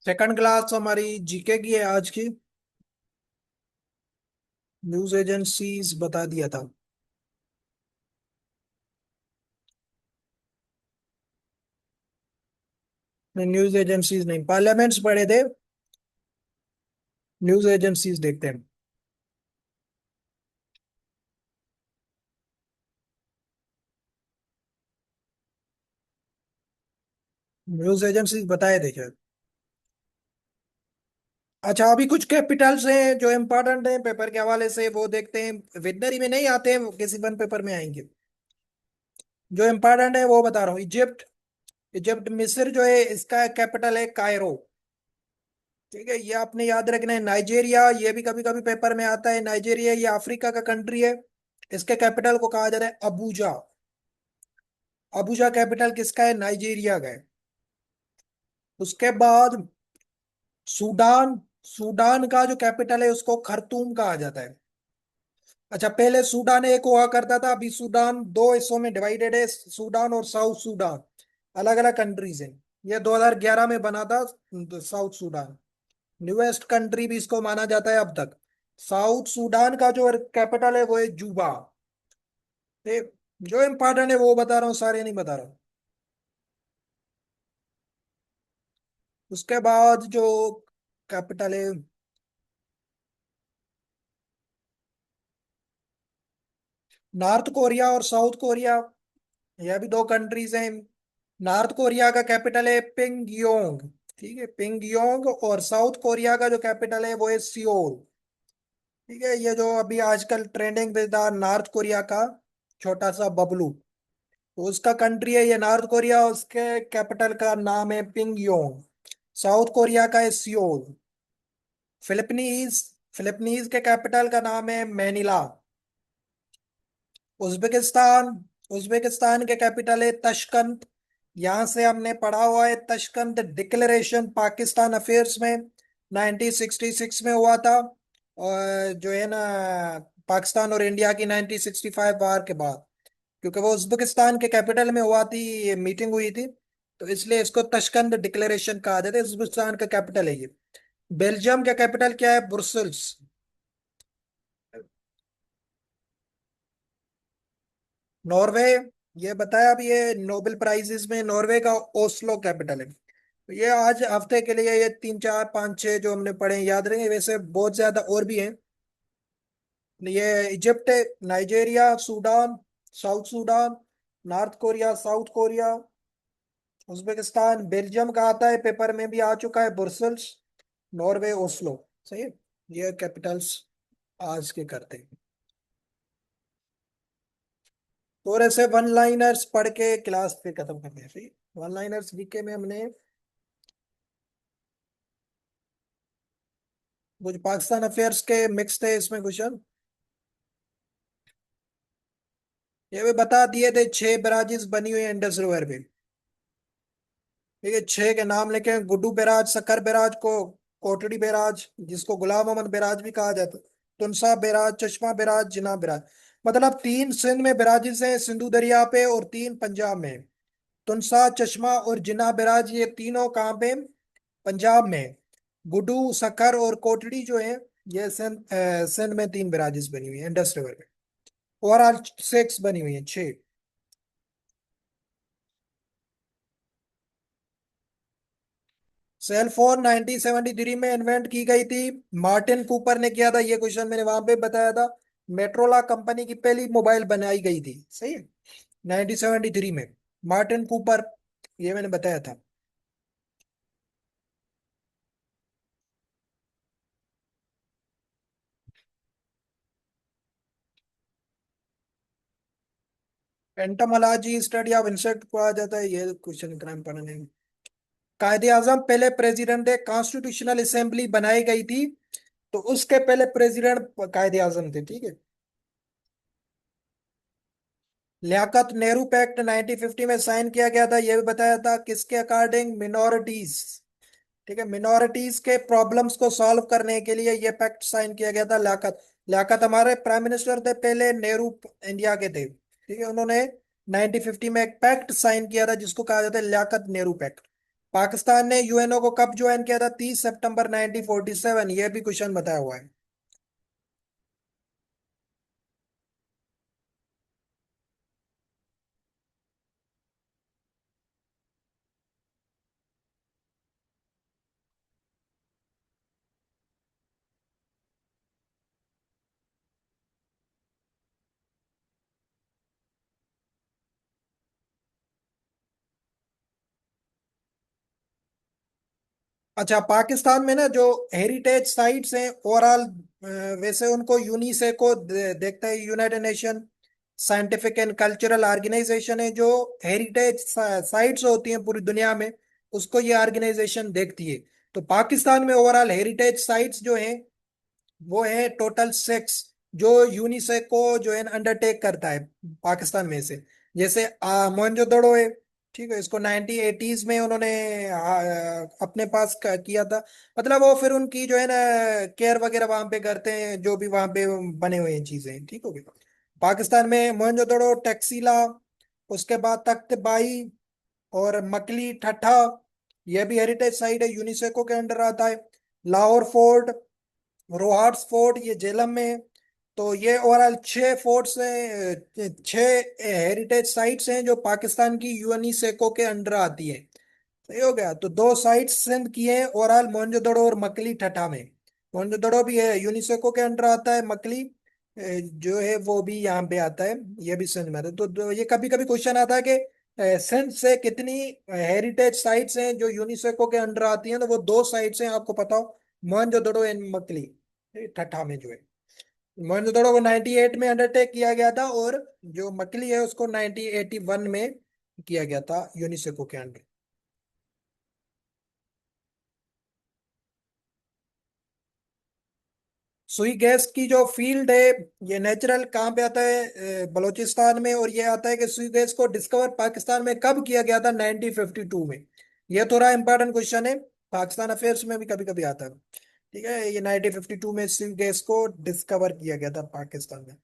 Second class हमारी GK की है आज की। न्यूज एजेंसीज बता दिया था। नहीं, न्यूज एजेंसीज नहीं, पार्लियामेंट्स पढ़े थे। न्यूज एजेंसीज देखते हैं। न्यूज एजेंसीज बताए थे शायद। अच्छा, अभी कुछ कैपिटल्स हैं जो इम्पोर्टेंट हैं पेपर के हवाले से, वो देखते हैं। विदनरी में नहीं आते हैं, वो किसी वन पेपर में आएंगे। जो इम्पोर्टेंट है वो बता रहा हूँ। इजिप्ट। इजिप्ट मिस्र जो है, इसका कैपिटल है कायरो। ठीक है, ये आपने याद रखना है। नाइजीरिया, ये भी कभी कभी पेपर में आता है। नाइजीरिया ये अफ्रीका का कंट्री है। इसके कैपिटल को कहा जाता है अबूजा। अबूजा कैपिटल किसका है? नाइजीरिया का है। उसके बाद सूडान। सूडान का जो कैपिटल है उसको खर्तूम कहा जाता है। अच्छा, पहले सूडान एक हुआ करता था, अभी सूडान दो हिस्सों में डिवाइडेड है, सूडान और साउथ सूडान। अलग अलग कंट्रीज हैं। ये 2011 में बना था साउथ सूडान। न्यूएस्ट कंट्री भी इसको माना जाता है अब तक। साउथ सूडान का जो कैपिटल है वो है जूबा। ये जो इम्पोर्टेंट है वो बता रहा हूँ, सारे नहीं बता रहा हूँ। उसके बाद जो कैपिटल है, नॉर्थ कोरिया और साउथ कोरिया, यह भी दो कंट्रीज हैं। नॉर्थ कोरिया का कैपिटल है पिंगयोंग। ठीक है, पिंगयोंग। और साउथ कोरिया का जो कैपिटल है वो है सियोल। ठीक है, ये जो अभी आजकल ट्रेंडिंग पे था, नॉर्थ कोरिया का छोटा सा बबलू, तो उसका कंट्री है ये नॉर्थ कोरिया। उसके कैपिटल का नाम है पिंगयोंग। साउथ कोरिया का है सियोल। फिलिपीनीज। फिलिपीनीज के कैपिटल का नाम है मैनिला। उज्बेकिस्तान। उज्बेकिस्तान के कैपिटल है तशकंद। यहां से हमने पढ़ा हुआ है, तशकंद डिक्लेरेशन पाकिस्तान अफेयर्स में 1966 में हुआ था। और जो है ना, पाकिस्तान और इंडिया की 1965 वार के बाद, क्योंकि वो उज्बेकिस्तान के कैपिटल में हुआ थी, ये मीटिंग हुई थी, तो इसलिए इसको तशकंद डिक्लेरेशन कहा जाता है। उज्बेकिस्तान का कैपिटल है ये। बेल्जियम का कैपिटल क्या है? ब्रुसल्स। नॉर्वे। ये बताया अभी, ये नोबेल प्राइजेस में नॉर्वे का ओस्लो कैपिटल है। तो ये आज हफ्ते के लिए ये तीन चार पाँच छह जो हमने पढ़े हैं, याद रहेंगे। वैसे बहुत ज्यादा और भी हैं। ये Egypt, Nigeria, Sudan, south Sudan, north Korea, south Korea, Uzbekistan, Belgium का आता है, पेपर में भी आ चुका है, ब्रुसल्स, नॉर्वे, ओस्लो। सही है। ये कैपिटल्स आज के करते हैं। और ऐसे वन लाइनर्स पढ़ के क्लास पे खत्म करते हैं। सही। वन लाइनर्स जीके में हमने कुछ पाकिस्तान अफेयर्स के मिक्स थे इसमें क्वेश्चन। ये भी बता दिए थे, 6 ब्रांचेस बनी हुई है इंडस रिवर पे। ठीक है, 6 के नाम लिखे हैं। गुड्डू बैराज, सक्कर बैराज को कोटड़ी बैराज, जिसको गुलाम मोहम्मद बैराज भी कहा जाता है, तुनसा बैराज, चश्मा बैराज, जिना बैराज। मतलब 3 सिंध में बैराजेस हैं, सिंधु दरिया पे, और 3 पंजाब में हैं। तुनसा, चश्मा और जिना बैराज, ये तीनों कहाँ पे? पंजाब में। गुड्डू, सक्कर और कोटड़ी जो है, ये सिंध में 3 बैराजेस बनी हुई है इंडस रिवर में। ओवरऑल 6 बनी हुई है, 6। सेल फोन 1973 में इन्वेंट की गई थी। मार्टिन कूपर ने किया था, ये क्वेश्चन मैंने वहां पे बताया था। मेट्रोला कंपनी की पहली मोबाइल बनाई गई थी। सही है, 1973 में। मार्टिन कूपर, ये मैंने बताया था। एंटोमोलॉजी स्टडी ऑफ इंसेक्ट को आ जाता है, ये क्वेश्चन इतना इंपॉर्टेंट नहीं। कायदे आजम पहले प्रेसिडेंट है, कॉन्स्टिट्यूशनल असेंबली बनाई गई थी, तो उसके पहले प्रेसिडेंट कायदे आजम थे। ठीक है। लियाकत नेहरू पैक्ट 1950 में साइन किया गया था, यह भी बताया था। किसके अकॉर्डिंग? मिनोरिटीज। ठीक है, मिनोरिटीज के प्रॉब्लम्स को सॉल्व करने के लिए यह पैक्ट साइन किया गया था। लियाकत, लियाकत हमारे प्राइम मिनिस्टर थे पहले, नेहरू इंडिया के थे। ठीक है, उन्होंने 1950 में एक पैक्ट साइन किया था जिसको कहा जाता है लियाकत नेहरू पैक्ट। पाकिस्तान ने यूएनओ को कब ज्वाइन किया था? 30 सितंबर 1947, ये भी क्वेश्चन बताया हुआ है। अच्छा, पाकिस्तान में ना जो हेरिटेज साइट्स हैं ओवरऑल, वैसे उनको यूनिसेको देखता है, united nation scientific and cultural organisation है जो हेरिटेज साइट्स होती हैं पूरी दुनिया में, उसको ये ऑर्गेनाइजेशन देखती है। तो पाकिस्तान में ओवरऑल हेरिटेज साइट्स जो हैं वो है टोटल 6, जो यूनिसेको जो है अंडरटेक करता है पाकिस्तान में से। जैसे मोहनजोदड़ो है, ठीक है, इसको 1980s में उन्होंने अपने पास किया था। मतलब वो फिर उनकी जो है ना केयर वगैरह वहां पे करते हैं, जो भी वहां पे बने हुए हैं चीजें, ठीक हो गया। पाकिस्तान में मोहनजोदड़ो, टैक्सीला, उसके बाद तख्त बाई और मकली ठट्ठा, यह भी हेरिटेज साइट है, यूनिसेको के अंडर आता है। लाहौर फोर्ट, रोहाट्स फोर्ट, ये झेलम में है। तो ये ओवरऑल 6 फोर्ट्स हैं, 6 हेरिटेज साइट्स हैं जो पाकिस्तान की यूनेस्को के अंडर आती है। सही हो गया। तो 2 साइट्स सिंध की हैं ओवरऑल, मोहनजोदड़ो और मकली ठठा में। मोहनजोदड़ो भी है यूनेस्को के अंडर आता है, मकली जो है वो भी यहाँ पे आता है, ये भी सिंध में आता है। तो ये कभी कभी क्वेश्चन आता है कि सिंध से कितनी हेरिटेज साइट्स हैं जो यूनेस्को के अंडर आती हैं, तो वो 2 साइट्स हैं, आपको पता हो, मोहनजोदड़ो एंड मकली, ठट्ठा में जो है। मोहनजोदड़ो को 98 में अंडरटेक किया गया था, और जो मकली है उसको 1981 में किया गया था यूनेस्को के अंडर। सुई गैस की जो फील्ड है, ये नेचुरल कहाँ पे आता है? बलूचिस्तान में। और ये आता है कि सुई गैस को डिस्कवर पाकिस्तान में कब किया गया था? 1952 में। ये थोड़ा इंपॉर्टेंट क्वेश्चन है, पाकिस्तान अफेयर्स में भी कभी कभी आता है। ठीक है, ये 1952 में सुई गैस को डिस्कवर किया गया था पाकिस्तान में।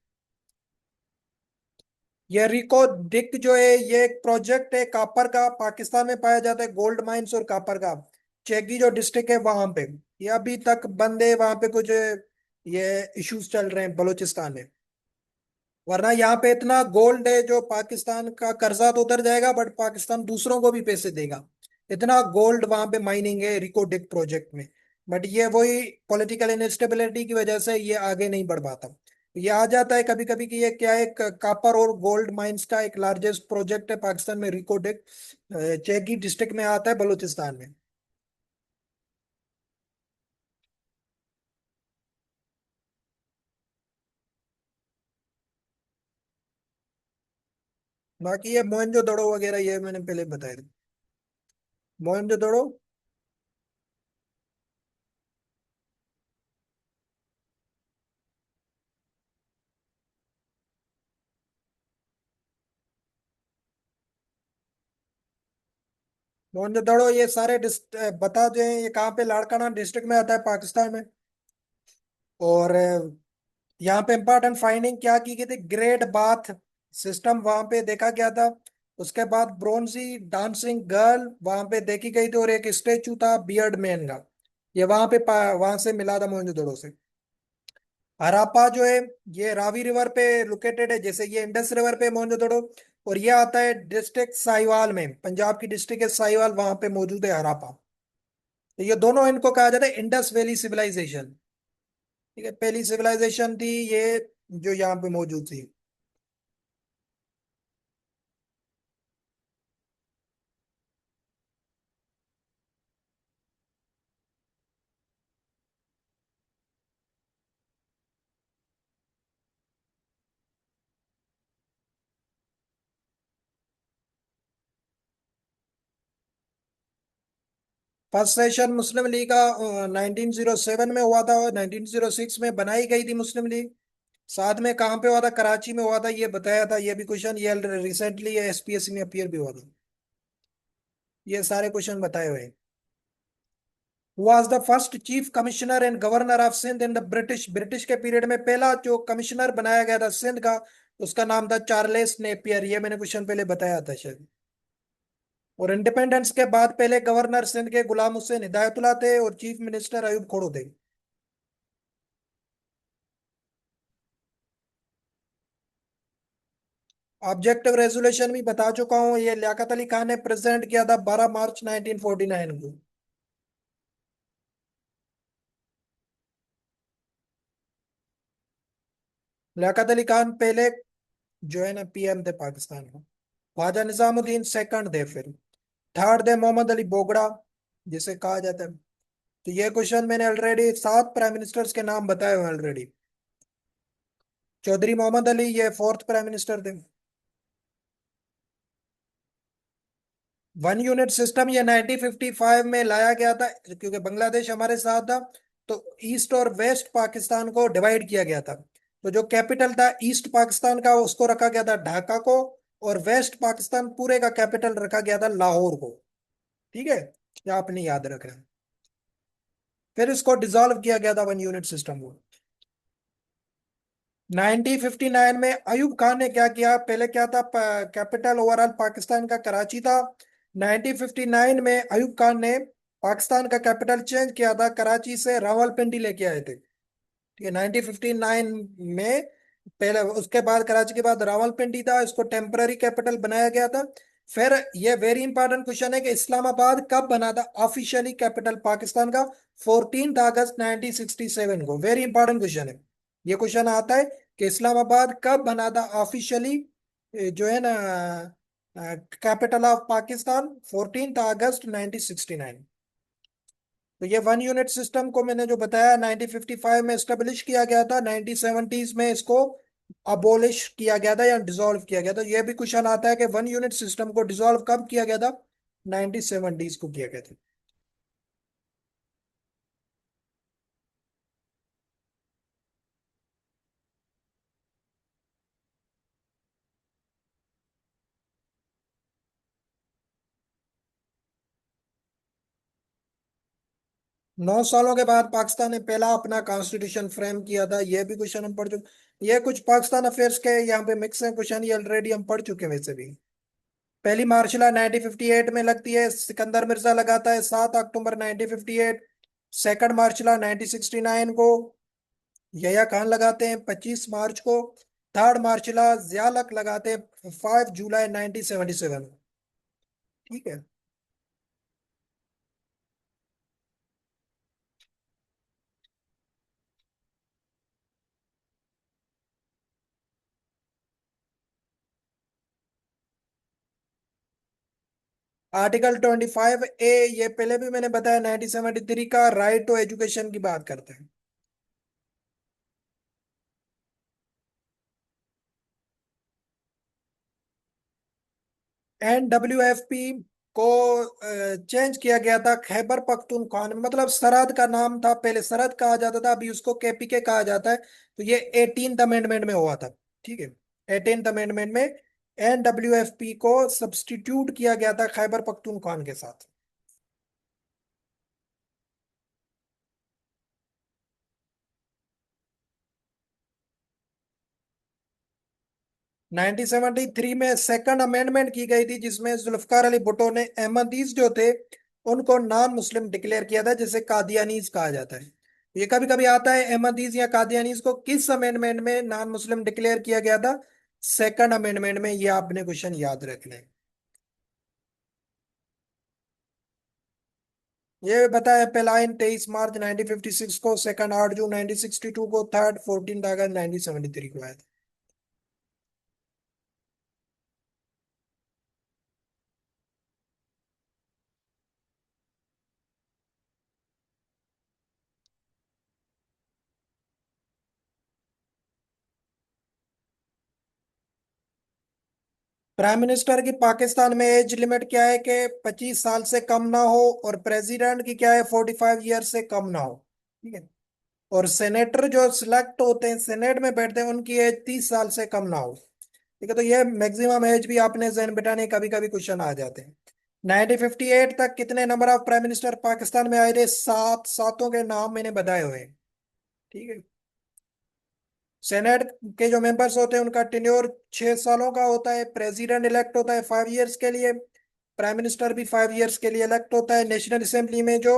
ये रिको डिक जो है, ये एक प्रोजेक्ट है कापर का, पाकिस्तान में पाया जाता है गोल्ड माइंस और कापर का। चेगी जो डिस्ट्रिक्ट है वहां पे, ये अभी तक बंद है, वहां पे कुछ ये इश्यूज चल रहे हैं बलूचिस्तान में। वरना यहाँ पे इतना गोल्ड है, जो पाकिस्तान का कर्जा तो उतर जाएगा, बट पाकिस्तान दूसरों को भी पैसे देगा। इतना गोल्ड वहां पे माइनिंग है रिको डिक प्रोजेक्ट में। बट ये वही पॉलिटिकल इनस्टेबिलिटी की वजह से ये आगे नहीं बढ़ पाता। ये आ जाता है कभी कभी कि ये क्या है, कापर और गोल्ड माइंस का एक लार्जेस्ट प्रोजेक्ट है पाकिस्तान में, रिको डिक चेगी डिस्ट्रिक्ट में आता है बलूचिस्तान में। बाकी ये मोहनजोदड़ो वगैरह ये मैंने पहले बताया था। मोहनजोदड़ो, मोहनजोदड़ो ये सारे बता दें, ये कहाँ पे, लाड़काना डिस्ट्रिक्ट में आता है पाकिस्तान में। और यहाँ पे इंपॉर्टेंट फाइंडिंग क्या की गई थी? ग्रेट बाथ सिस्टम वहां पे देखा गया था। उसके बाद ब्रोंजी डांसिंग गर्ल वहां पे देखी गई थी, और एक स्टेचू था बियर्ड मैन का, ये वहां पे वहां से मिला था मोहनजोदड़ो से। हरापा जो है, ये रावी रिवर पे लोकेटेड है, जैसे ये इंडस रिवर पे मोहनजोदड़ो। और ये आता है डिस्ट्रिक्ट साहिवाल में, पंजाब की डिस्ट्रिक्ट है साहिवाल, वहां पे मौजूद है हरापा। तो ये दोनों इनको कहा जाता है इंडस वैली सिविलाइजेशन। ठीक है, पहली सिविलाइजेशन थी ये जो यहाँ पे मौजूद थी। फर्स्ट सेशन मुस्लिम लीग का 1907 में हुआ था, और 1906 में बनाई गई थी मुस्लिम लीग। साथ में कहाँ पे हुआ था? कराची में हुआ था, ये बताया था, ये भी क्वेश्चन ये रिसेंटली एसपीएससी में अपीयर भी हुआ था। ये सारे क्वेश्चन बताए हुए हैं। Was the first chief commissioner and governor of Sindh in the British, British के पीरियड में पहला जो कमिश्नर बनाया गया था सिंध का, उसका नाम था चार्लेस नेपियर, ये मैंने क्वेश्चन पहले बताया था शायद। और इंडिपेंडेंस के बाद पहले गवर्नर सिंध के गुलाम हुसैन हिदायतुल्लाह थे और चीफ मिनिस्टर अयूब खोड़ो थे। ऑब्जेक्टिव रेजोल्यूशन भी बता चुका हूँ, ये लियाकत अली खान ने प्रेजेंट किया था 12 मार्च 1949 को। लियाकत अली खान पहले जो है ना पीएम थे पाकिस्तान का। ख्वाजा निजामुद्दीन सेकंड थे, फिर थर्ड थे मोहम्मद अली बोगड़ा, जिसे कहा जाता है। तो ये क्वेश्चन मैंने ऑलरेडी 7 प्राइम मिनिस्टर्स के नाम बताए हुए ऑलरेडी। चौधरी मोहम्मद अली ये फोर्थ प्राइम मिनिस्टर थे। वन यूनिट सिस्टम ये 1955 में लाया गया था, क्योंकि बांग्लादेश हमारे साथ था। तो ईस्ट और वेस्ट पाकिस्तान को डिवाइड किया गया था। तो जो कैपिटल था ईस्ट पाकिस्तान का उसको रखा गया था ढाका को, और वेस्ट पाकिस्तान पूरे का कैपिटल रखा गया था लाहौर को। ठीक है, ये आपने याद रखना है। फिर इसको डिसॉल्व किया गया था वन यूनिट सिस्टम को। 1959 में अयूब खान ने क्या किया, पहले क्या था, कैपिटल ओवरऑल पाकिस्तान का कराची था। 1959 में अयूब खान ने पाकिस्तान का कैपिटल चेंज किया था, कराची से रावलपिंडी लेके आए थे। ठीक है, 1959 में। पहले उसके बाद कराची के बाद रावलपिंडी था, इसको टेम्पररी कैपिटल बनाया गया था। फिर ये वेरी इंपॉर्टेंट क्वेश्चन है कि इस्लामाबाद कब बना था ऑफिशियली कैपिटल पाकिस्तान का? 14 अगस्त 1967 को। वेरी इंपॉर्टेंट क्वेश्चन है। ये क्वेश्चन आता है कि इस्लामाबाद कब बना था ऑफिशियली, जो है ना कैपिटल ऑफ पाकिस्तान, 14 अगस्त 1969। तो ये वन यूनिट सिस्टम को मैंने जो बताया 1955 में स्टेब्लिश किया गया था, 1970s में इसको अबोलिश किया गया था या डिसॉल्व किया गया था। ये भी क्वेश्चन आता है कि वन यूनिट सिस्टम को डिसॉल्व कब किया गया था? 1970s को किया गया था। 9 सालों के बाद पाकिस्तान ने पहला अपना कॉन्स्टिट्यूशन फ्रेम किया था, ये भी क्वेश्चन हम पढ़ चुके। ये कुछ पाकिस्तान अफेयर्स के यहाँ पे मिक्स है क्वेश्चन, ये ऑलरेडी हम पढ़ चुके हैं वैसे भी। पहली मार्शल 1958 में लगती है, सिकंदर मिर्जा लगाता है 7 अक्टूबर 1958। सेकंड मार्शल 1969 को यया खान लगाते हैं 25 मार्च को। थर्ड मार्शल जियालक लगाते हैं 5 जुलाई 1977। ठीक है। आर्टिकल 25A, ये पहले भी मैंने बताया, 1973 का, राइट टू एजुकेशन की बात करते हैं। NWFP को चेंज किया गया था खैबर पख्तूनख्वा में, मतलब सरहद का नाम था, पहले सरहद कहा जाता था, अभी उसको KPK कहा जाता है। तो ये 18th अमेंडमेंट में हुआ था। ठीक है, 18th अमेंडमेंट में NWFP को सब्स्टिट्यूट किया गया था खैबर पख्तूनख्वा के साथ। 1973 में सेकंड अमेंडमेंट की गई थी, जिसमें जुल्फकार अली भुट्टो ने अहमदीज जो थे उनको नॉन मुस्लिम डिक्लेयर किया था, जिसे कादियानीज कहा जाता है। ये कभी कभी आता है, अहमदीज या कादियानीज को किस अमेंडमेंट में नॉन मुस्लिम डिक्लेयर किया गया था? सेकंड अमेंडमेंट में। ये आपने क्वेश्चन याद रखना है। ये बताया, पहला 23 मार्च 1956 को, सेकंड 8 जून 1962 को, थर्ड 14 अगस्त 1973 को आया था। प्राइम मिनिस्टर की पाकिस्तान में एज लिमिट क्या है कि 25 साल से कम ना हो, और प्रेसिडेंट की क्या है, 45 ईयर से कम ना हो। ठीक है। और सेनेटर जो सिलेक्ट होते हैं, सेनेट में बैठते हैं, उनकी एज 30 साल से कम ना हो। ठीक है, तो ये मैक्सिमम एज भी आपने जहन बिठाने, कभी कभी क्वेश्चन आ जाते हैं। 1958 तक कितने number of prime minister Pakistan में आए थे? सात, सातों के नाम मैंने बताए हुए हैं। ठीक है। सेनेट के जो मेंबर्स होते हैं उनका टेन्योर 6 सालों का होता है, प्रेसिडेंट इलेक्ट होता है 5 इयर्स के लिए। प्राइम मिनिस्टर भी 5 इयर्स के लिए इलेक्ट होता है। नेशनल असेंबली में जो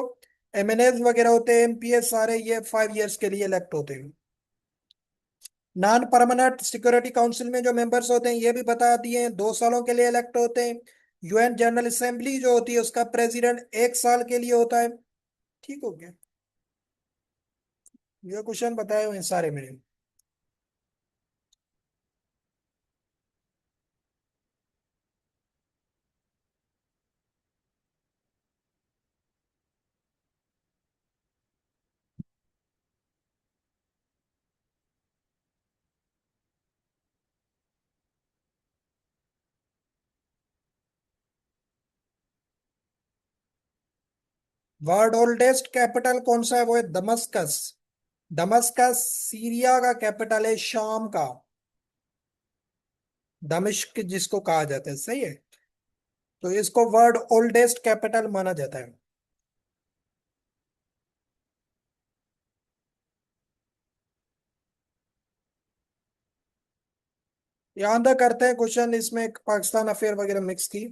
एमएनएज वगैरह होते हैं, एमपीएस, सारे ये 5 इयर्स के लिए इलेक्ट होते हैं। नॉन परमानेंट सिक्योरिटी काउंसिल में जो मेंबर्स होते हैं ये भी बता दिए हैं, 2 सालों के लिए इलेक्ट होते हैं। यूएन जनरल असेंबली जो होती है उसका प्रेसिडेंट 1 साल के लिए होता है। ठीक हो गया। ये क्वेश्चन बताए हुए हैं सारे मेरे। वर्ल्ड ओल्डेस्ट कैपिटल कौन सा है? वो है दमस्कस। दमस्कस सीरिया का कैपिटल है, शाम का। दमिश्क जिसको कहा जाता है, सही है। तो इसको वर्ल्ड ओल्डेस्ट कैपिटल माना जाता है। यहाँ तक करते हैं क्वेश्चन, इसमें एक पाकिस्तान अफेयर वगैरह मिक्स की।